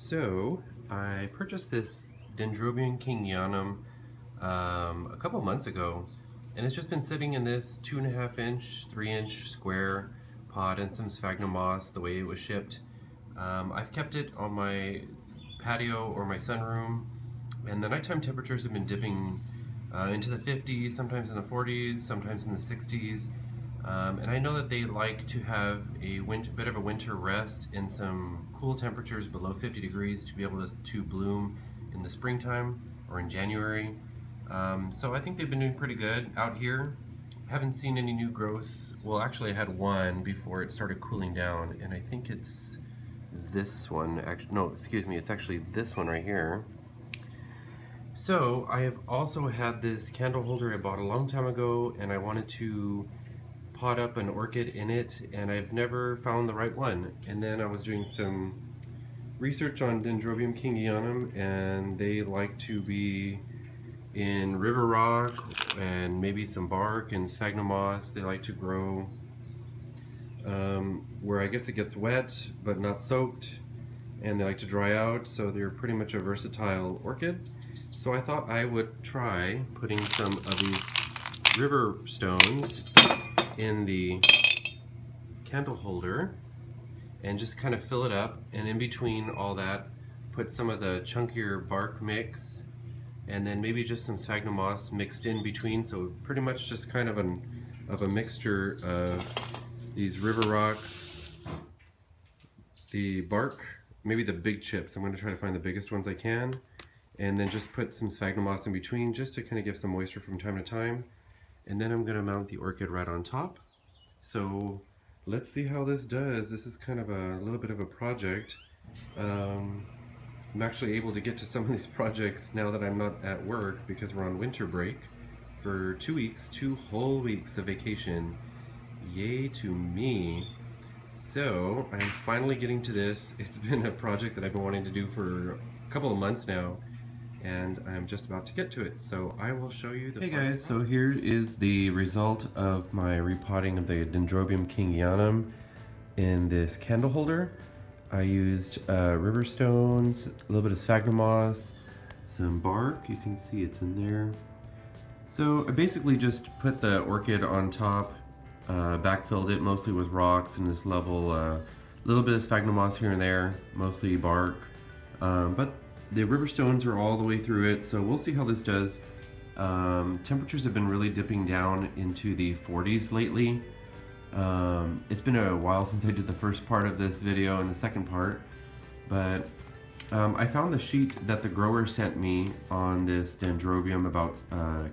So I purchased this Dendrobium kingianum a couple months ago, and it's just been sitting in this 2.5 inch, 3 inch square pot and some sphagnum moss the way it was shipped. I've kept it on my patio or my sunroom, and the nighttime temperatures have been dipping into the 50s, sometimes in the 40s, sometimes in the 60s. And I know that they like to have a bit of a winter rest in some cool temperatures below 50 degrees to be able to bloom in the springtime or in January. So I think they've been doing pretty good out here. Haven't seen any new growths. Well, actually I had one before it started cooling down, and I think it's this one. Actually, no, excuse me, it's actually this one right here. So I have also had this candle holder I bought a long time ago, and I wanted to pot up an orchid in it, and I've never found the right one. And then I was doing some research on Dendrobium kingianum, and they like to be in river rock and maybe some bark and sphagnum moss. They like to grow where I guess it gets wet but not soaked, and they like to dry out, so they're pretty much a versatile orchid. So I thought I would try putting some of these river stones in the candle holder and just kind of fill it up, and in between all that put some of the chunkier bark mix, and then maybe just some sphagnum moss mixed in between, so pretty much just kind of a mixture of these river rocks, the bark, maybe the big chips. I'm going to try to find the biggest ones I can, and then just put some sphagnum moss in between just to kind of give some moisture from time to time. And then I'm going to mount the orchid right on top. So let's see how this does. This is kind of a little bit of a project. I'm actually able to get to some of these projects now that I'm not at work because we're on winter break for 2 weeks, 2 whole weeks of vacation. Yay to me. So I'm finally getting to this. It's been a project that I've been wanting to do for a couple of months now, and I'm just about to get to it, so I will show you the. Hey guys, so here is the result of my repotting of the Dendrobium kingianum in this candle holder. I used river stones, a little bit of sphagnum moss, some bark, you can see it's in there. So I basically just put the orchid on top, backfilled it mostly with rocks and this level, little bit of sphagnum moss here and there, mostly bark, but the river stones are all the way through it, so we'll see how this does. Temperatures have been really dipping down into the 40s lately. It's been a while since I did the first part of this video and the second part, but I found the sheet that the grower sent me on this Dendrobium about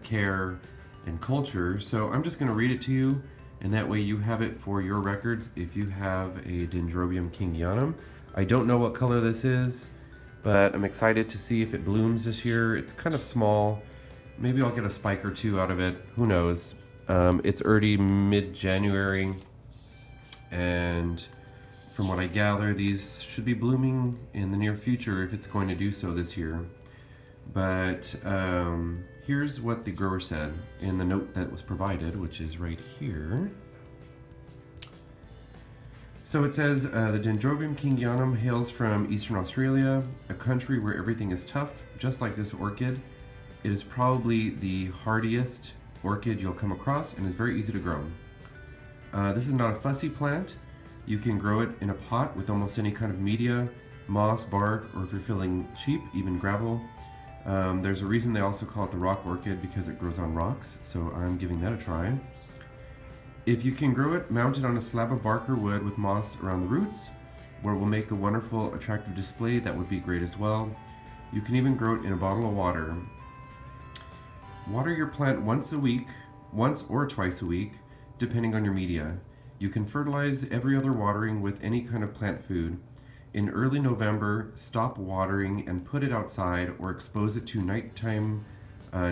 care and culture, so I'm just going to read it to you, and that way you have it for your records if you have a Dendrobium kingianum. I don't know what color this is, but I'm excited to see if it blooms this year. It's kind of small. Maybe I'll get a spike or two out of it. Who knows? It's already mid-January, and from what I gather, these should be blooming in the near future if it's going to do so this year. But here's what the grower said in the note that was provided, which is right here. So it says, the Dendrobium kingianum hails from Eastern Australia, a country where everything is tough, just like this orchid. It is probably the hardiest orchid you'll come across and is very easy to grow. This is not a fussy plant. You can grow it in a pot with almost any kind of media, moss, bark, or if you're feeling cheap, even gravel. There's a reason they also call it the rock orchid, because it grows on rocks, so I'm giving that a try. If you can grow it, mount it on a slab of bark or wood with moss around the roots, where it will make a wonderful, attractive display. That would be great as well. You can even grow it in a bottle of water. Water your plant once or twice a week, depending on your media. You can fertilize every other watering with any kind of plant food. In early November, stop watering and put it outside or expose it to nighttime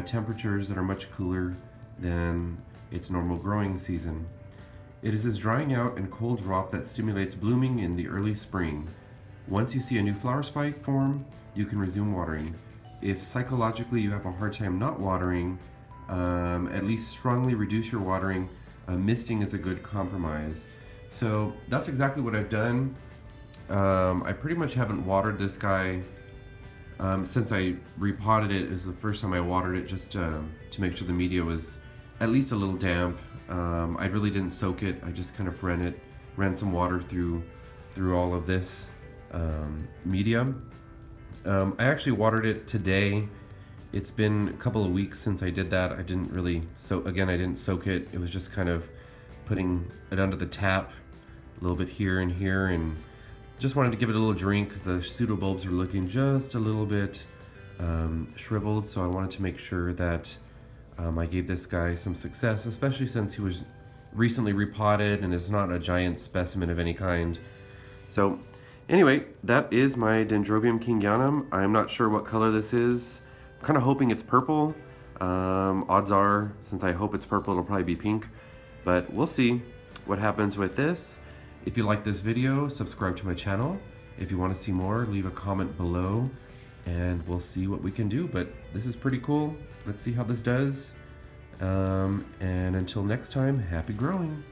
temperatures that are much cooler than its normal growing season. It is this drying out and cold drop that stimulates blooming in the early spring. Once you see a new flower spike form, you can resume watering. If psychologically you have a hard time not watering, at least strongly reduce your watering. Misting is a good compromise. So that's exactly what I've done. I pretty much haven't watered this guy since I repotted it. Is the first time I watered it, just to make sure the media was at least a little damp. I really didn't soak it. I just kind of ran some water through all of this media. I actually watered it today. It's been a couple of weeks since I did that. I didn't really I didn't soak it. It was just kind of putting it under the tap a little bit here and here, and just wanted to give it a little drink because the pseudobulbs are looking just a little bit shriveled, so I wanted to make sure that I gave this guy some success, especially since he was recently repotted and is not a giant specimen of any kind. So anyway, that is my Dendrobium kingianum. I'm not sure what color this is. I'm kind of hoping it's purple. Odds are, since I hope it's purple, it'll probably be pink, but we'll see what happens with this. If you like this video, subscribe to my channel. If you want to see more, leave a comment below and we'll see what we can do. But this is pretty cool. Let's see how this does. And until next time, happy growing.